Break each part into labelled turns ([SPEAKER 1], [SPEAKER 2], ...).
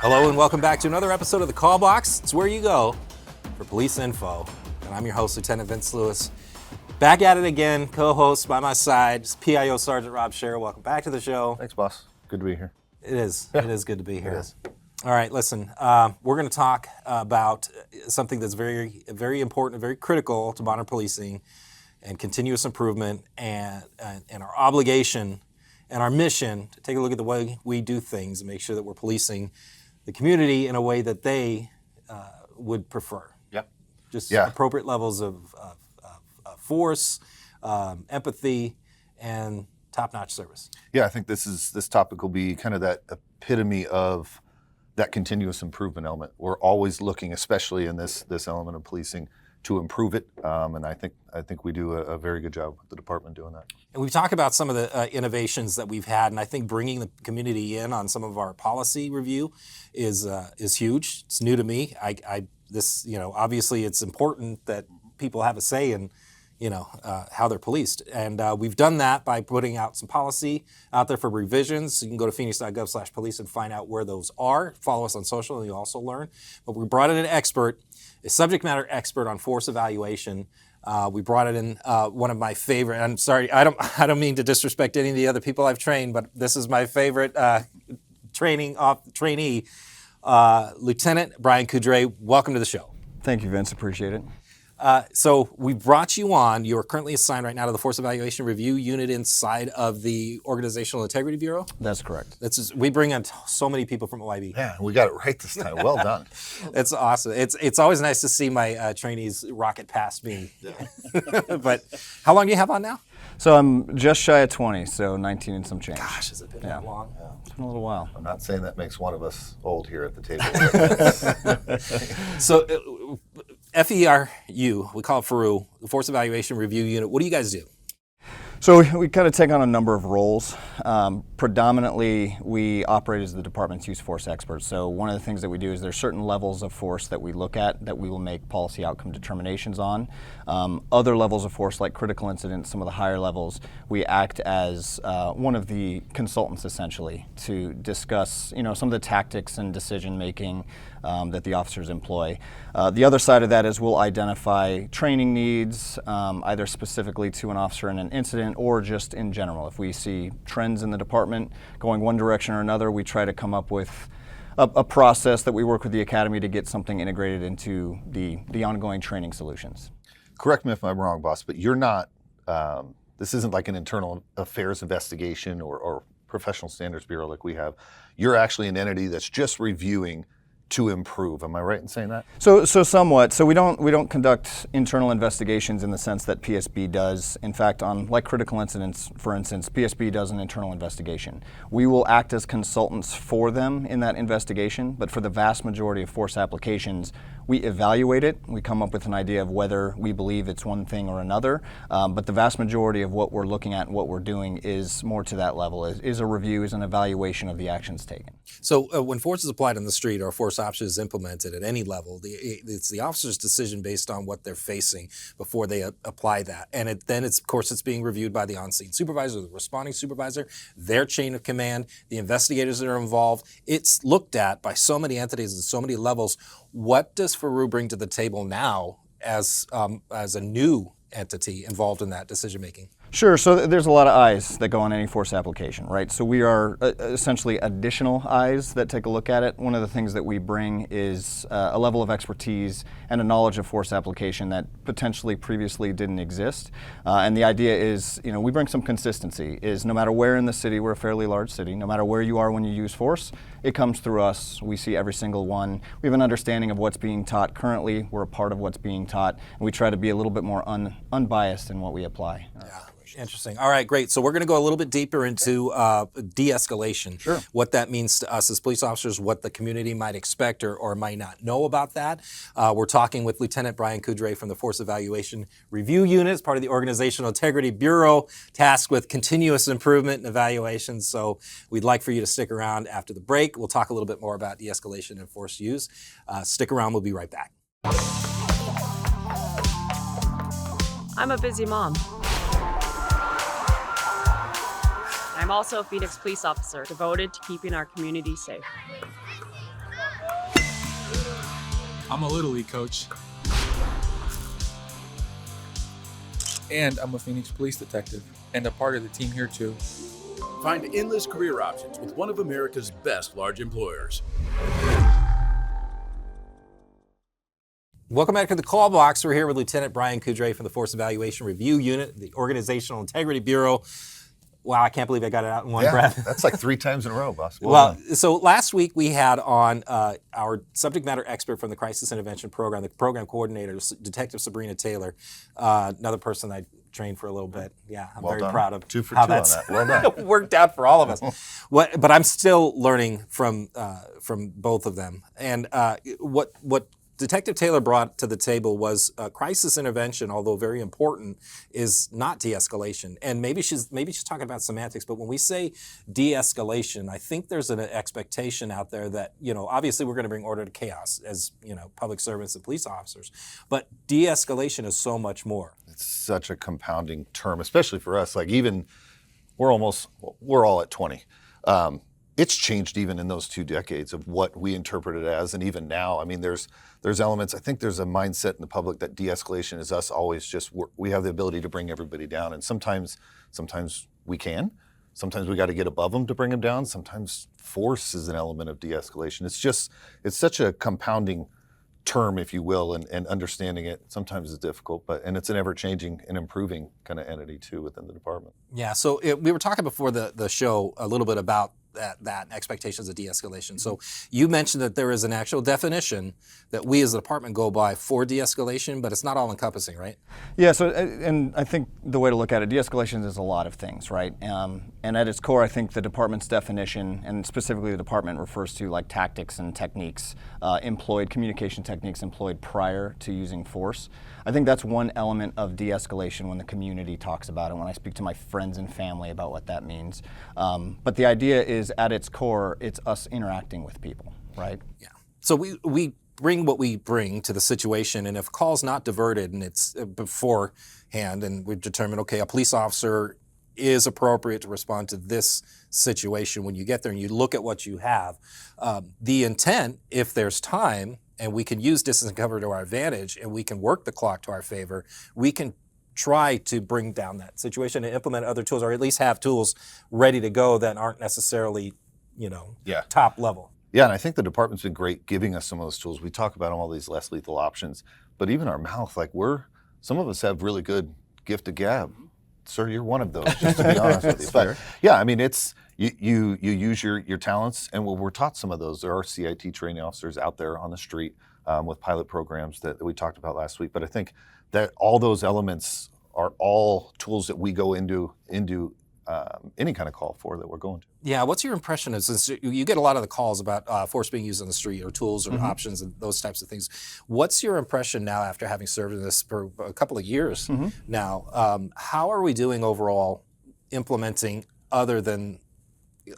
[SPEAKER 1] Hello and welcome back to another episode of The Call Box. It's where you go for police info. And I'm your host, Lieutenant Vince Lewis. Back at it again, co-host by my side, PIO Sgt. Scherer. Welcome back to the show.
[SPEAKER 2] Thanks, boss. Good to be here.
[SPEAKER 1] It is. It is good to be here.
[SPEAKER 2] It is.
[SPEAKER 1] All right, listen, we're going to talk about something that's very, very important and very critical to modern policing and continuous improvement and our obligation and our mission to take a look at the way we do things and make sure that we're policing the community in a way that they would prefer.
[SPEAKER 2] Yep.
[SPEAKER 1] Just appropriate levels of force, empathy, and top-notch service.
[SPEAKER 2] Yeah, I think this topic will be kind of that epitome of that continuous improvement element. We're always looking, especially in this element of policing, to improve it, and I think we do a very good job with the department doing that.
[SPEAKER 1] And we've talked about some of the innovations that we've had, and I think bringing the community in on some of our policy review is huge. It's new to me. Obviously it's important that people have a say in how they're policed. And we've done that by putting out some policy out there for revisions. So you can go to phoenix.gov/police and find out where those are. Follow us on social and you'll also learn. But we brought in an expert, a subject matter expert on force evaluation. We brought it in one of my favorite, I'm sorry, I don't mean to disrespect any of the other people I've trained, but this is my favorite trainee, Lieutenant Brian Coudret. Welcome to the show.
[SPEAKER 3] Thank you, Vince. Appreciate it.
[SPEAKER 1] So we brought you on. You are currently assigned right now to the Force Evaluation Review Unit inside of the Organizational Integrity Bureau.
[SPEAKER 3] That's correct.
[SPEAKER 1] We bring in so many people from OIB.
[SPEAKER 2] Yeah, we got it right this time. Well done.
[SPEAKER 1] It's awesome. It's always nice to see my trainees rocket past me. Yeah. But how long do you have on now?
[SPEAKER 3] So I'm just shy of 20, so 19 and some change.
[SPEAKER 1] Gosh, has it been that long?
[SPEAKER 3] Yeah. It's been a little while.
[SPEAKER 2] I'm not saying that makes one of us old here at the table.
[SPEAKER 1] So FERU, we call it FERU, the Force Evaluation Review Unit. What do you guys do?
[SPEAKER 3] So we kind of take on a number of roles. Predominantly, we operate as the department's use force experts. So one of the things that we do is there's certain levels of force that we look at that we will make policy outcome determinations on. Other levels of force, like critical incidents, some of the higher levels, we act as one of the consultants essentially to discuss, some of the tactics and decision making that the officers employ. The other side of that is we'll identify training needs, either specifically to an officer in an incident or just in general. If we see trends in the department going one direction or another, we try to come up with a process that we work with the academy to get something integrated into the ongoing training solutions.
[SPEAKER 2] Correct me if I'm wrong, boss, but you're not, this isn't like an internal affairs investigation or professional standards bureau like we have. You're actually an entity that's just reviewing to improve. Am I right in saying that?
[SPEAKER 3] So somewhat. So we don't conduct internal investigations in the sense that PSB does. In fact, on like critical incidents, for instance, PSB does an internal investigation. We will act as consultants for them in that investigation, but for the vast majority of force applications, we evaluate it. We come up with an idea of whether we believe it's one thing or another, but the vast majority of what we're looking at and what we're doing is more to that level, is a review, is an evaluation of the actions taken.
[SPEAKER 1] So when force is applied on the street or force option is implemented at any level, it's the officer's decision based on what they're facing before they apply that. And of course, it's being reviewed by the on-scene supervisor, the responding supervisor, their chain of command, the investigators that are involved. It's looked at by so many entities at so many levels. What does FERU bring to the table now as a new entity involved in that decision making?
[SPEAKER 3] Sure, so there's a lot of eyes that go on any force application, right? So we are essentially additional eyes that take a look at it. One of the things that we bring is a level of expertise and a knowledge of force application that potentially previously didn't exist. And the idea is, we bring some consistency, is no matter where in the city, we're a fairly large city, no matter where you are when you use force, it comes through us. We see every single one. We have an understanding of what's being taught currently. We're a part of what's being taught, and we try to be a little bit more unbiased in what we apply.
[SPEAKER 1] Yeah. Interesting. All right, great. So we're going to go a little bit deeper into de-escalation.
[SPEAKER 3] Sure.
[SPEAKER 1] What that means to us as police officers, what the community might expect or might not know about that. We're talking with Lieutenant Brian Coudret from the Force Evaluation Review Unit, as part of the Organizational Integrity Bureau, tasked with continuous improvement and evaluation. So we'd like for you to stick around after the break. We'll talk a little bit more about de-escalation and force use. Stick around. We'll be right back.
[SPEAKER 4] I'm a busy mom. I'm also a Phoenix police officer devoted to keeping our community safe.
[SPEAKER 5] I'm a Little League coach. And I'm a Phoenix police detective and a part of the team here too.
[SPEAKER 6] Find endless career options with one of America's best large employers.
[SPEAKER 1] Welcome back to the Call Box. We're here with Lieutenant Brian Coudret from the Force Evaluation Review Unit, the Organizational Integrity Bureau. Wow, I can't believe I got it out in one breath.
[SPEAKER 2] That's like 3 times in a row, boss.
[SPEAKER 1] Well, so last week we had on our subject matter expert from the Crisis Intervention Program, the program coordinator, Detective Sabrina Taylor, another person I trained for a little bit. Yeah, I'm very proud of
[SPEAKER 2] 2 for
[SPEAKER 1] how
[SPEAKER 2] 2 on
[SPEAKER 1] that's
[SPEAKER 2] that. Well done.
[SPEAKER 1] worked out for all of us. But I'm still learning from both of them. And what Detective Taylor brought to the table was crisis intervention, although very important, is not de-escalation. And maybe she's talking about semantics, but when we say de-escalation, I think there's an expectation out there that, obviously we're going to bring order to chaos as, public servants and police officers, but de-escalation is so much more.
[SPEAKER 2] It's such a compounding term, especially for us. Like even we're all at 20. It's changed even in those 2 decades of what we interpret it as, and even now. I mean, there's elements. I think there's a mindset in the public that de-escalation is us always we have the ability to bring everybody down, and sometimes we can. Sometimes we got to get above them to bring them down. Sometimes force is an element of de-escalation. It's such a compounding term, if you will, and understanding it sometimes is difficult, and it's an ever-changing and improving kind of entity too within the department.
[SPEAKER 1] Yeah, so we were talking before the show a little bit about that expectations of de-escalation. So you mentioned that there is an actual definition that we as a department go by for de-escalation, but it's not all encompassing, right?
[SPEAKER 3] Yeah, so, and I think the way to look at it, de-escalation is a lot of things, right? And at its core, I think the department's definition, and specifically the department, refers to like tactics and techniques communication techniques employed prior to using force. I think that's one element of de-escalation when the community talks about it, when I speak to my friends and family about what that means. But the idea is, at its core, it's us interacting with people, right?
[SPEAKER 1] Yeah. So we bring what we bring to the situation, and if a call's not diverted and it's beforehand, and we've determined, okay, a police officer is appropriate to respond to this situation, when you get there and you look at what you have, the intent, if there's time, and we can use distance and cover to our advantage, and we can work the clock to our favor, we can try to bring down that situation and implement other tools, or at least have tools ready to go that aren't necessarily, top level.
[SPEAKER 2] Yeah, and I think the department's been great giving us some of those tools. We talk about all these less lethal options, but even our mouth, some of us have really good gift of gab. Sir, you're one of those, just to be honest with you. But yeah, I mean, it's you use your talents, and we're taught some of those. There are CIT training officers out there on the street with pilot programs that we talked about last week. But I think that all those elements are all tools that we go into any kind of call for that we're going to.
[SPEAKER 1] Yeah, what's your impression of, since you get a lot of the calls about force being used on the street, or tools or options and those types of things. What's your impression now after having served in this for a couple of years now? How are we doing overall implementing other than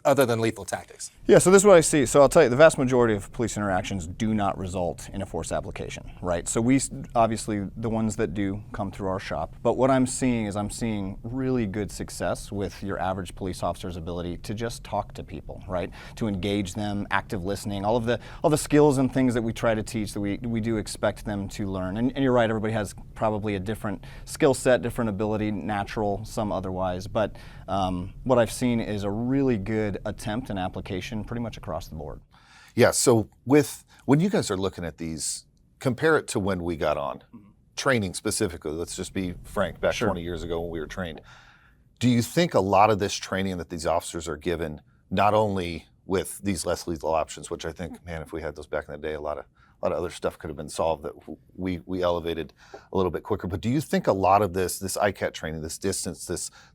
[SPEAKER 1] lethal tactics?
[SPEAKER 3] Yeah, so this is what I see. So I'll tell you, the vast majority of police interactions do not result in a force application, right? So we, obviously, the ones that do come through our shop. But what I'm seeing really good success with your average police officer's ability to just talk to people, right? To engage them, active listening, all the skills and things that we try to teach that we do expect them to learn. And you're right, everybody has probably a different skill set, different ability, natural, some otherwise. But what I've seen is a really good attempt and application pretty much across the board.
[SPEAKER 2] Yeah, so when you guys are looking at these, compare it to when we got on, training specifically, let's just be frank, back 20 years ago when we were trained. Do you think a lot of this training that these officers are given, not only with these less lethal options, which I think, man, if we had those back in the day, a lot of other stuff could have been solved that we elevated a little bit quicker. But do you think a lot of this ICAT training, this distance,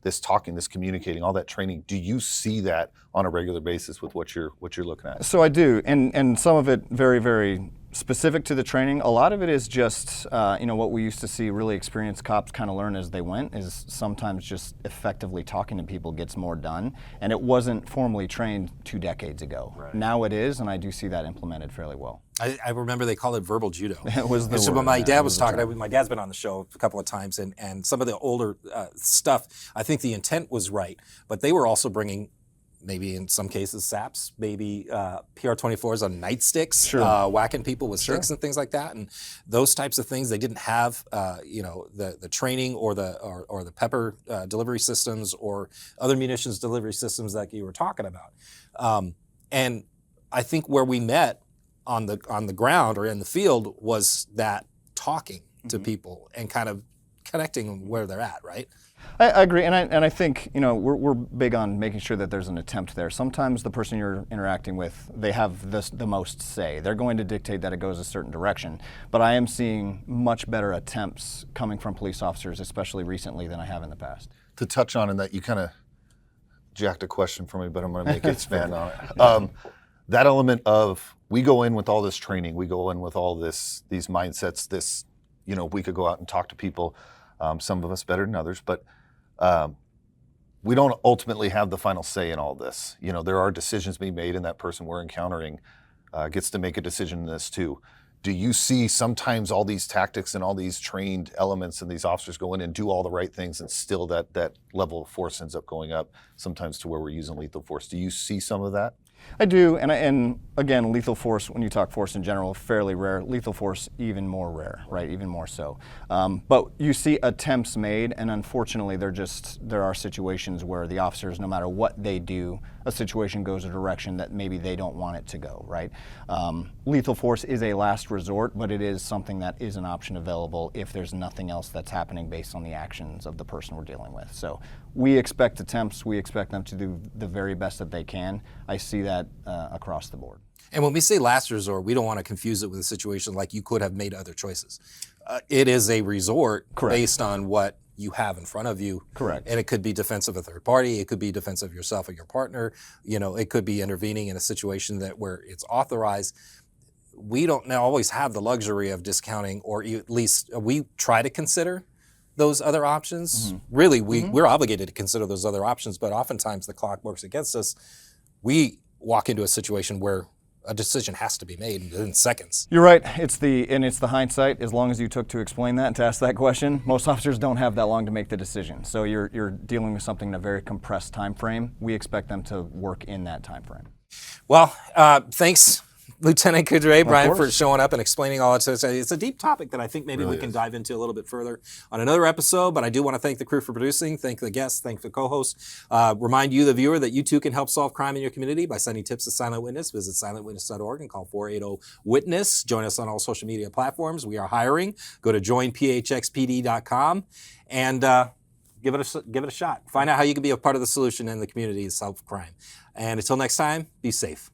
[SPEAKER 2] this talking, this communicating, all that training, do you see that on a regular basis with what you're looking at?
[SPEAKER 3] So I do, and some of it very, very specific to the training. A lot of it is just, what we used to see really experienced cops kind of learn as they went, is sometimes just effectively talking to people gets more done. And it wasn't formally trained 2 decades ago. Right. Now it is, and I do see that implemented fairly well.
[SPEAKER 1] I remember they called it verbal judo.
[SPEAKER 3] It was the
[SPEAKER 1] so
[SPEAKER 3] word.
[SPEAKER 1] When my dad was talking, my dad's been on the show a couple of times, and some of the older stuff, I think the intent was right, but they were also bringing maybe in some cases SAPs, maybe PR-24s on nightsticks,
[SPEAKER 3] Sure.
[SPEAKER 1] whacking people with sticks and things like that, and those types of things. They didn't have the training or the pepper delivery systems or other munitions delivery systems that you were talking about. And I think where we met on the ground or in the field was that talking to people and kind of connecting where they're at, right?
[SPEAKER 3] I agree, and I think we're big on making sure that there's an attempt there. Sometimes the person you're interacting with, they have the most say. They're going to dictate that it goes a certain direction. But I am seeing much better attempts coming from police officers, especially recently, than I have in the past.
[SPEAKER 2] To touch on, and that you kind of jacked a question for me, but I'm going to make it expand on it. That element of, we go in with all this training, we go in with all these mindsets. We could go out and talk to people. Some of us better than others, but we don't ultimately have the final say in all this. There are decisions being made, and that person we're encountering gets to make a decision in this too. Do you see sometimes all these tactics and all these trained elements and these officers go in and do all the right things, and still that level of force ends up going up, sometimes to where we're using lethal force? Do you see some of that?
[SPEAKER 3] I do, and again, lethal force, when you talk force in general, fairly rare. Lethal force, even more rare, right? Even more so. But you see attempts made, and unfortunately, there are situations where the officers, no matter what they do, a situation goes a direction that maybe they don't want it to go, right? Lethal force is a last resort, but it is something that is an option available if there's nothing else that's happening based on the actions of the person we're dealing with. So we expect attempts, we expect them to do the very best that they can. I see that across the board.
[SPEAKER 1] And when we say last resort, we don't want to confuse it with a situation like you could have made other choices. It is a resort based on what you have in front of you.
[SPEAKER 3] Correct.
[SPEAKER 1] And it could be defense of a third party. It could be defense of yourself or your partner. It could be intervening in a situation where it's authorized. We don't now always have the luxury of discounting, or at least we try to consider those other options. Really, we're obligated to consider those other options, but oftentimes the clock works against us. We walk into a situation where a decision has to be made within seconds.
[SPEAKER 3] You're right. It's the hindsight. As long as you took to explain that and to ask that question, most officers don't have that long to make the decision. So you're dealing with something in a very compressed time frame. We expect them to work in that time frame.
[SPEAKER 1] Well, thanks, Lieutenant Coudret, Brian, for
[SPEAKER 3] course.
[SPEAKER 1] showing up and expling all that. It's a deep topic that I think maybe we can dive into a little bit further on another episode, but I do want to thank the crew for producing, thank the guests, thank the co-hosts. Remind you, the viewer, that you too can help solve crime in your community by sending tips to Silent Witness. Visit silentwitness.org and call 480-WITNESS. Join us on all social media platforms. We are hiring. Go to joinphxpd.com and give it a shot. Find out how you can be a part of the solution in the community to solve crime. And until next time, be safe.